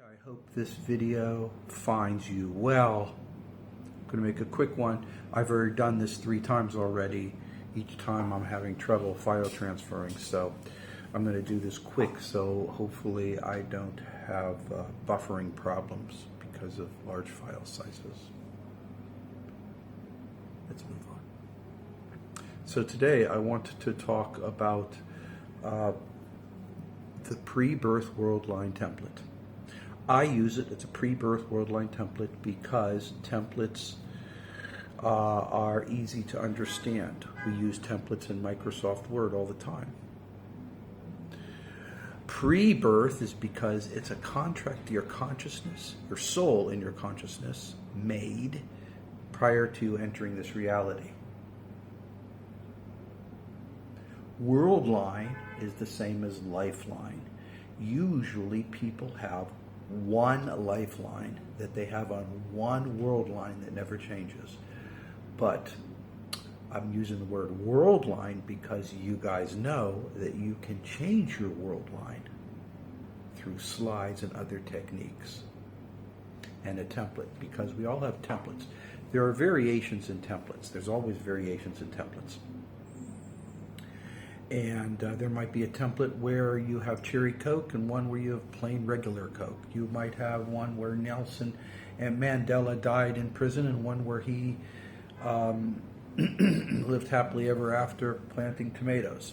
I hope this video finds you well. I'm going to make a quick one. I've already done this 3 times already. Each time I'm having trouble file transferring, so I'm going to do this quick, so hopefully I don't have buffering problems because of large file sizes. Let's move on. So today I want to talk about the pre-birth Worldline template. I use it as a pre-birth Worldline template because templates are easy to understand. We use templates in Microsoft Word all the time. Pre-birth is because it's a contract your consciousness, your soul in your consciousness, made prior to entering this reality. Worldline is the same as lifeline. Usually people have one lifeline that they have on one world line that never changes. But I'm using the word world line because you guys know that you can change your world line through slides and other techniques and a template, because we all have templates. There are variations in templates. There's always variations in templates. And there might be a template where you have cherry Coke and one where you have plain regular Coke. You might have one where Nelson and Mandela died in prison and one where he lived happily ever after planting tomatoes.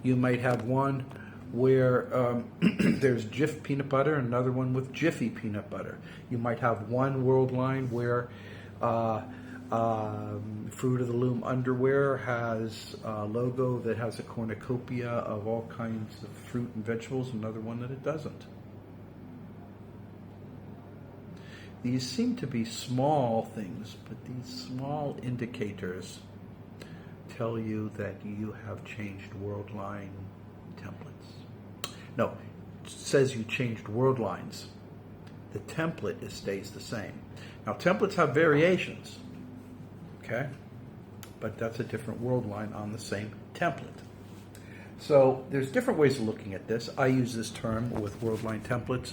You might have one where there's Jif peanut butter and another one with Jiffy peanut butter. You might have one world line where Fruit of the Loom underwear has a logo that has a cornucopia of all kinds of fruit and vegetables, another one that it doesn't. These seem to be small things, but these small indicators tell you that you have changed Worldline templates. No, it says you changed world lines. The template stays the same. Now, templates have variations. Okay, but that's a different world line on the same template. So there's different ways of looking at this. I use this term with Worldline templates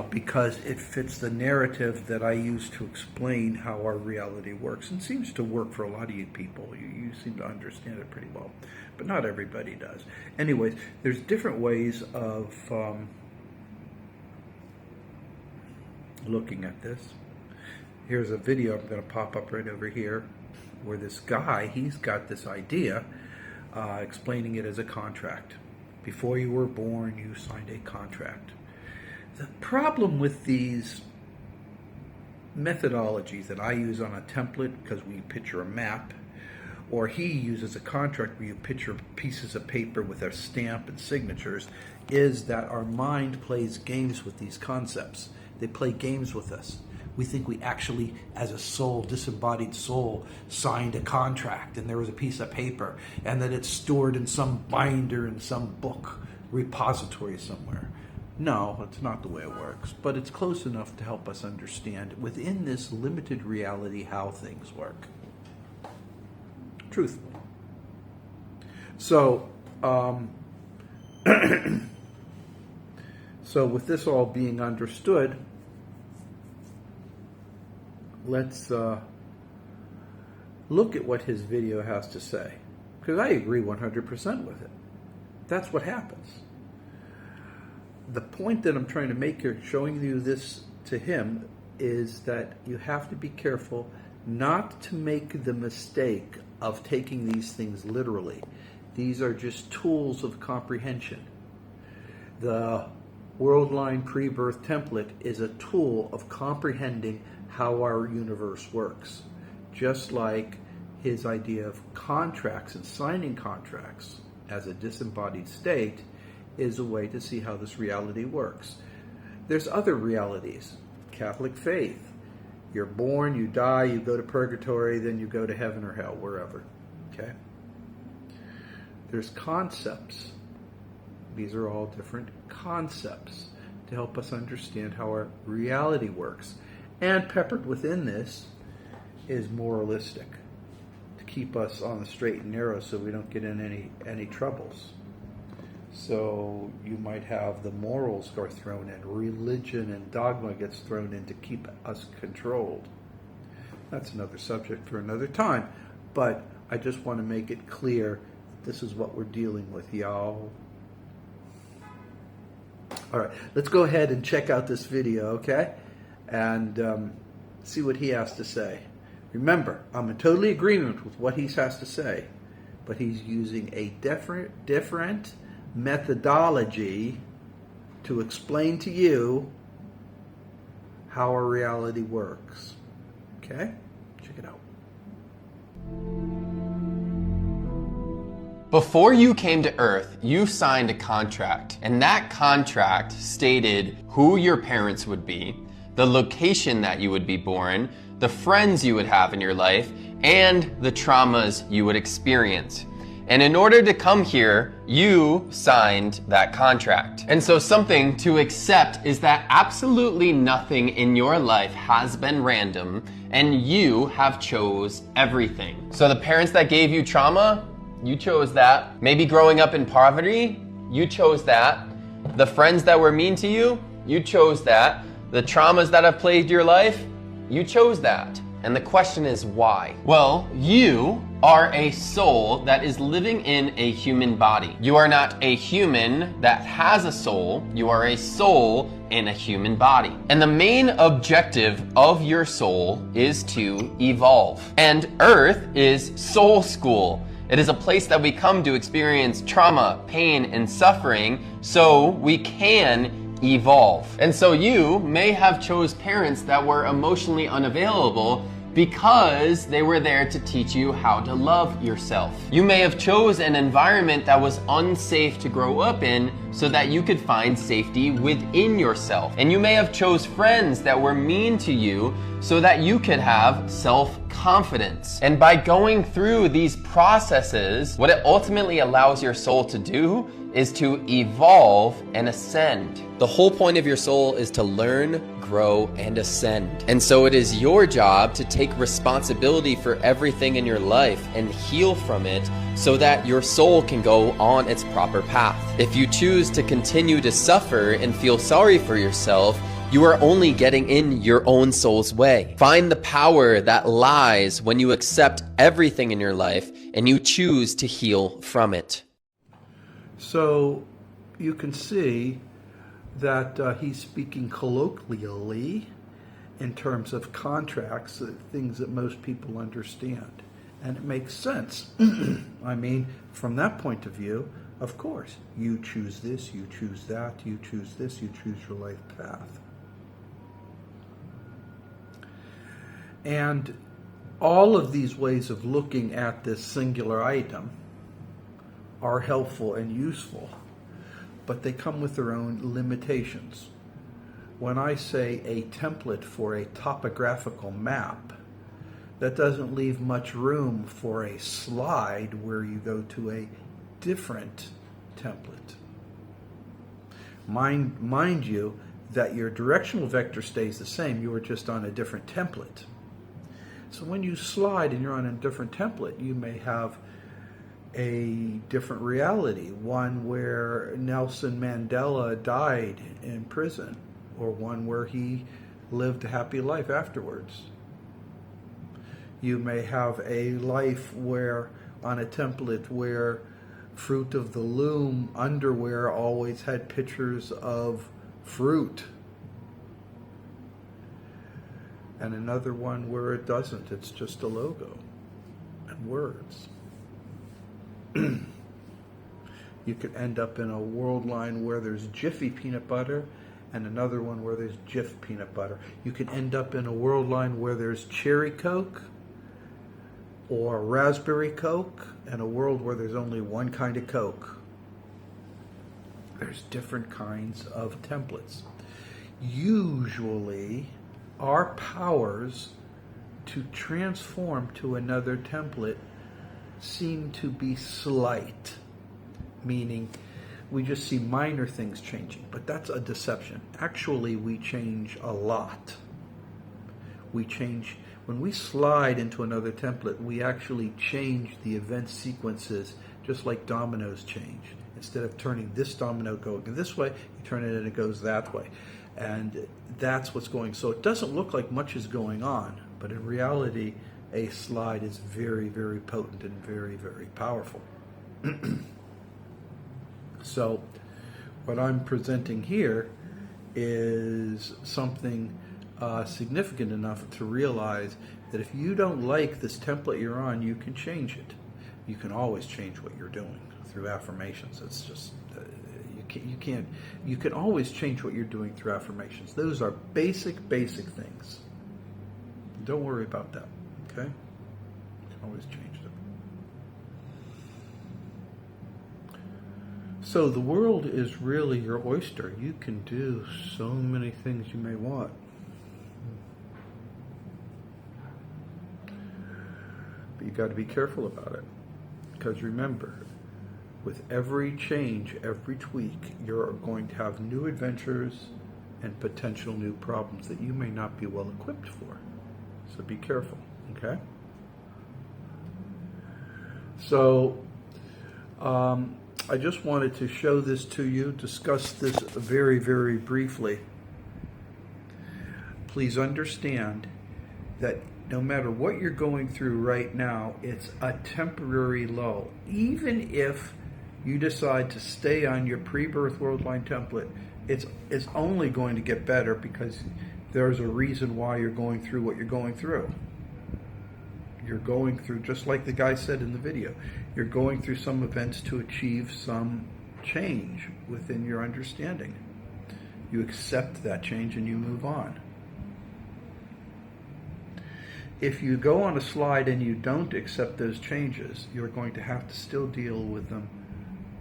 because it fits the narrative that I use to explain how our reality works, and seems to work for a lot of you people. You seem to understand it pretty well, but not everybody does. Anyways, there's different ways of looking at this. Here's a video I'm going to pop up right over here where this guy, he's got this idea explaining it as a contract. Before you were born, you signed a contract. The problem with these methodologies that I use on a template, because we picture a map, or he uses a contract where you picture pieces of paper with a stamp and signatures, is that our mind plays games with these concepts. They play games with us. We think we actually, as a soul, disembodied soul, signed a contract and there was a piece of paper and that it's stored in some binder in some book repository somewhere. No, it's not the way it works, but it's close enough to help us understand within this limited reality how things work. Truthfully. So, so with this all being understood, let's look at what his video has to say, because I agree 100% with it. That's what happens. The point that I'm trying to make here, showing you this to him, is that you have to be careful not to make the mistake of taking these things literally. These are just tools of comprehension. The Worldline pre-birth template is a tool of comprehending how our universe works. Just like his idea of contracts and signing contracts as a disembodied state is a way to see how this reality works. There's other realities. Catholic faith. You're born, you die, you go to purgatory, then you go to heaven or hell, wherever. Okay? There's concepts. These are all different concepts to help us understand how our reality works. And peppered within this is moralistic, to keep us on the straight and narrow so we don't get in any troubles. So you might have the morals are thrown in, religion and dogma gets thrown in to keep us controlled. That's another subject for another time. But I just want to make it clear this is what we're dealing with, y'all. All right, let's go ahead and check out this video, okay? And see what he has to say. Remember, I'm in totally agreement with what he has to say, but he's using a different methodology to explain to you how our reality works. Okay? Check it out. Before you came to Earth, you signed a contract, and that contract stated who your parents would be, the location that you would be born, the friends you would have in your life, and the traumas you would experience. And in order to come here, you signed that contract. And so something to accept is that absolutely nothing in your life has been random, and you have chose everything. So the parents that gave you trauma, you chose that. Maybe growing up in poverty, you chose that. The friends that were mean to you, you chose that. The traumas that have plagued your life, you chose that. And the question is why? Well, you are a soul that is living in a human body. You are not a human that has a soul. You are a soul in a human body. And the main objective of your soul is to evolve. And Earth is soul school. It is a place that we come to experience trauma, pain, and suffering so we can evolve. And so you may have chose parents that were emotionally unavailable because they were there to teach you how to love yourself. You may have chose an environment that was unsafe to grow up in so that you could find safety within yourself. And you may have chose friends that were mean to you so that you could have self-confidence. And by going through these processes, what it ultimately allows your soul to do is to evolve and ascend. The whole point of your soul is to learn, grow, and ascend. And so it is your job to take responsibility for everything in your life and heal from it so that your soul can go on its proper path. If you choose to continue to suffer and feel sorry for yourself, you are only getting in your own soul's way. Find the power that lies when you accept everything in your life and you choose to heal from it. So you can see that he's speaking colloquially in terms of contracts, things that most people understand. And it makes sense. I mean, from that point of view, of course, you choose this, you choose that, you choose this, you choose your life path. And all of these ways of looking at this singular item are helpful and useful, but they come with their own limitations. When I say a template for a topographical map, that doesn't leave much room for a slide where you go to a different template. Mind you that your directional vector stays the same, you are just on a different template. So when you slide and you're on a different template, you may have a different reality, one where Nelson Mandela died in prison, or one where he lived a happy life afterwards. You may have a life where, on a template where Fruit of the Loom underwear always had pictures of fruit, and another one where it doesn't, it's just a logo and words. You could end up in a world line where there's Jiffy peanut butter and another one where there's Jif peanut butter. You could end up in a world line where there's Cherry Coke or Raspberry Coke, and a world where there's only one kind of Coke. There's different kinds of templates. Usually, our powers to transform to another template seem to be slight, meaning we just see minor things changing, but that's a deception. Actually, we change a lot. We change, when we slide into another template, we actually change the event sequences just like dominoes change. Instead of turning this domino going this way, you turn it and it goes that way. And that's what's going. So it doesn't look like much is going on, but in reality, a slide is very, very potent and very, very powerful. So what I'm presenting here is something significant enough to realize that if you don't like this template you're on, you can change it. You can always change what you're doing through affirmations. It's just you can always change what you're doing through affirmations. Those are basic things. Don't worry about that. Okay? You can always change them. So the world is really your oyster. You can do so many things you may want. But you got to be careful about it. Because remember, with every change, every tweak, you're going to have new adventures and potential new problems that you may not be well equipped for. So be careful, okay? So I just wanted to show this to you, discuss this very, very briefly. Please understand that no matter what you're going through right now, it's a temporary low. Even if you decide to stay on your pre-birth world line template, it's only going to get better because there's a reason why you're going through what you're going through. You're going through, just like the guy said in the video, you're going through some events to achieve some change within your understanding. You accept that change and you move on. If you go on a slide and you don't accept those changes, you're going to have to still deal with them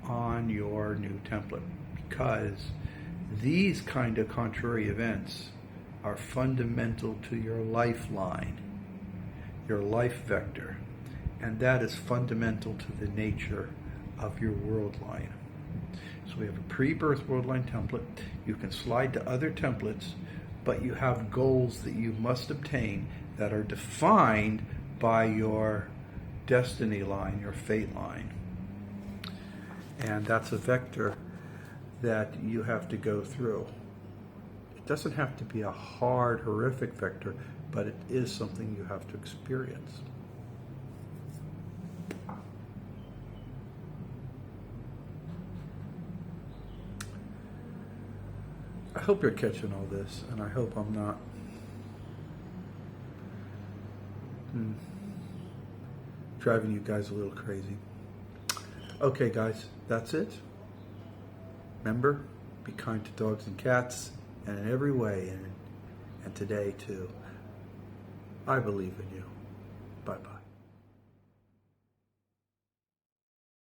on your new template, because these kind of contrary events are fundamental to your lifeline, your life vector, and that is fundamental to the nature of your world line. So we have a pre-birth world line template. You can slide to other templates, but you have goals that you must obtain that are defined by your destiny line, your fate line. And that's a vector that you have to go through. It doesn't have to be a hard, horrific vector, but it is something you have to experience. I hope you're catching all this, and I hope I'm not driving you guys a little crazy. Okay, guys, that's it. Remember, be kind to dogs and cats, and in every way, and today too. I believe in you. Bye-bye.